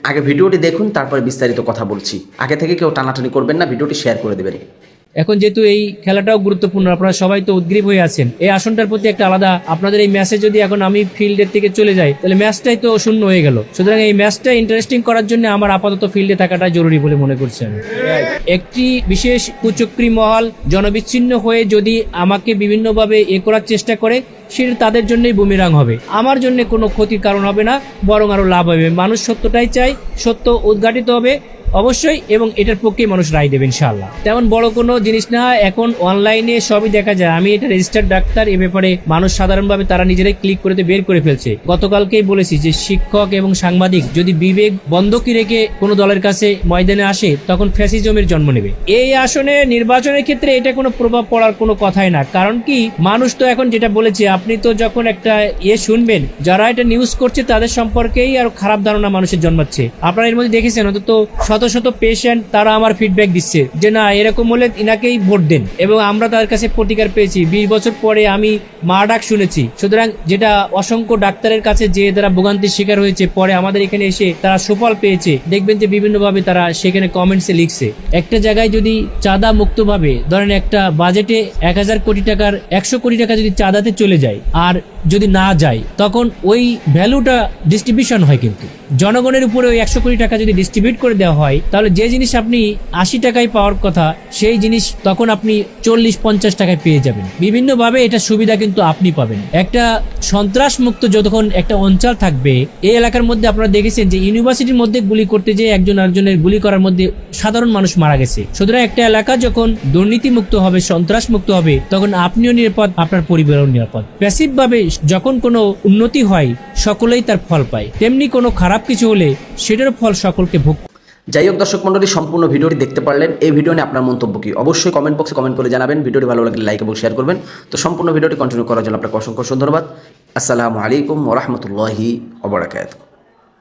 আগে ভিডিওটি দেখুন, তারপরে বিস্তারিত কথা বলছি। আগে থেকে কেউ টানাটানি করবেন না, ভিডিওটি শেয়ার করে দেবেন। এখন যেহেতু এই খেলাটাও গুরুত্বপূর্ণ, আপনারা সবাই তো উদ্গ্রীব হয়ে আছেন এই আসনটার প্রতি একটা আলাদা। আপনাদের এই ম্যাচে যদি এখন আমি ফিল্ডের থেকে চলে যাই তাহলে ম্যাচটাই তো শূন্য হয়ে গেল। সুতরাং এই ম্যাচটা ইন্টারেস্টিং করার জন্য আমার আপাতত ফিল্ডে থাকাটা জরুরি বলে মনে করছি আমি। একটি বিশেষ কুচক্রী মহল জনবিচ্ছিন্ন হয়ে যদি আমাকে বিভিন্নভাবে করার চেষ্টা করে, সেটা তাদের জন্যই বুমেরাং হবে, আমার জন্য কোনো ক্ষতির কারণ হবে না, বরং আরো লাভ হবে। মানুষ সত্যটাই চাই, সত্য উদ্ঘাটিত হবে অবশ্যই, এবং এটার পক্ষেই মানুষ রায় দেবে ইনশাআল্লাহ। তেমন বড় কোনো জিনিস না, এখন অনলাইনে সবই দেখা যায়। আমি এটা রেজিস্টার্ড ডাক্তার, এ ব্যাপারে মানুষ সাধারণভাবে তারা নিজেরাই ক্লিক করে বের করে ফেলছে। গতকালকেই বলেছি যে শিক্ষক এবং সাংবাদিক যদি বিবেক বন্ধকি রেখে কোনো দলের কাছে ময়দানে আসে, তখন ফ্যাসিজমের জন্ম নেবে। এই আসনে নির্বাচনের ক্ষেত্রে এটা কোনো প্রভাব পড়ার কোনো কথাই না। কারণ কি, মানুষ তো এখন যেটা বলেছে, আপনি তো যখন একটা শুনবেন, যারা এটা নিউজ করছে তাদের সম্পর্কেই আর খারাপ ধারণা মানুষের জন্মাচ্ছে। আপনারা এর মধ্যে দেখেছেন অন্তত শত শত পেশেন্ট তারা আমার ফিডব্যাক দিচ্ছে যে না, এরকম হলে ইনাকেই ভোট দেন, এবং আমরা তার কাছে প্রতিকার পেয়েছি। 20 বছর পরে আমি মা ডাক শুনেছি। সুতরাং যেটা অসংখ্য ডাক্তারের কাছে যে তারা ভোগান্তির শিকার হয়েছে, পরে আমাদের এখানে এসে তারা সুফল পেয়েছে, দেখবেন যে বিভিন্নভাবে তারা সেখানে কমেন্টসে লিখছে। একটা জায়গায় যদি চাঁদা মুক্তভাবে, ধরেন একটা বাজেটে 1000 কোটি টাকার 100 কোটি টাকা যদি চাঁদাতে চলে যায়, আর যদি না যায়, তখন ওই ভ্যালুটা ডিস্ট্রিবিউশন হয়। কিন্তু জনগণের উপরে ওই 100 কোটি টাকা যদি ডিস্ট্রিবিউট করে দেওয়া হয়, তাহলে যে জিনিস আপনি 80 টাকায় পাওয়ার কথা, সেই জিনিস তখন আপনি 40-50 টাকায় পেয়ে যাবেন। বিভিন্নভাবে এটা সুবিধা কিন্তু আপনি পাবেন। একটা সন্ত্রাস মুক্ত যখন একটা অঞ্চল থাকবে, এই এলাকার মধ্যে আপনারা দেখেছেন যে ইউনিভার্সিটির মধ্যে গুলি করতে যেয়ে একজন আরেকজনের গুলি করার মধ্যে সাধারণ মানুষ মারা গেছে। সুতরাং একটা এলাকা যখন দুর্নীতি মুক্ত হবে, সন্ত্রাস মুক্ত হবে, তখন আপনিও নিরাপদ, আপনার পরিবারও নিরাপদ। প্যাসিভ ভাবে যখন কোনো উন্নতি হয়, সকলেই তার ফল পায়, তেমনি কোনো খারাপ কিছু হলে সেটার ফল সকলকে ভোগ। যাই হোক দর্শক মণ্ডলী, সম্পূর্ণ ভিডিওটি দেখতে পারলেন। এই ভিডিও নিয়ে আপনার মন্তব্য কি অবশ্যই কমেন্ট বক্সে কমেন্ট করে জানাবেন। ভিডিওটি ভালো লাগলে লাইক এবং শেয়ার করবেন। তো সম্পূর্ণ ভিডিওটি কন্টিনিউ করার জন্য আপনাকে অসংখ্য ধন্যবাদ। আসসালামু আলাইকুম ওয়া রাহমাতুল্লাহি ওয়া বারাকাতুহু।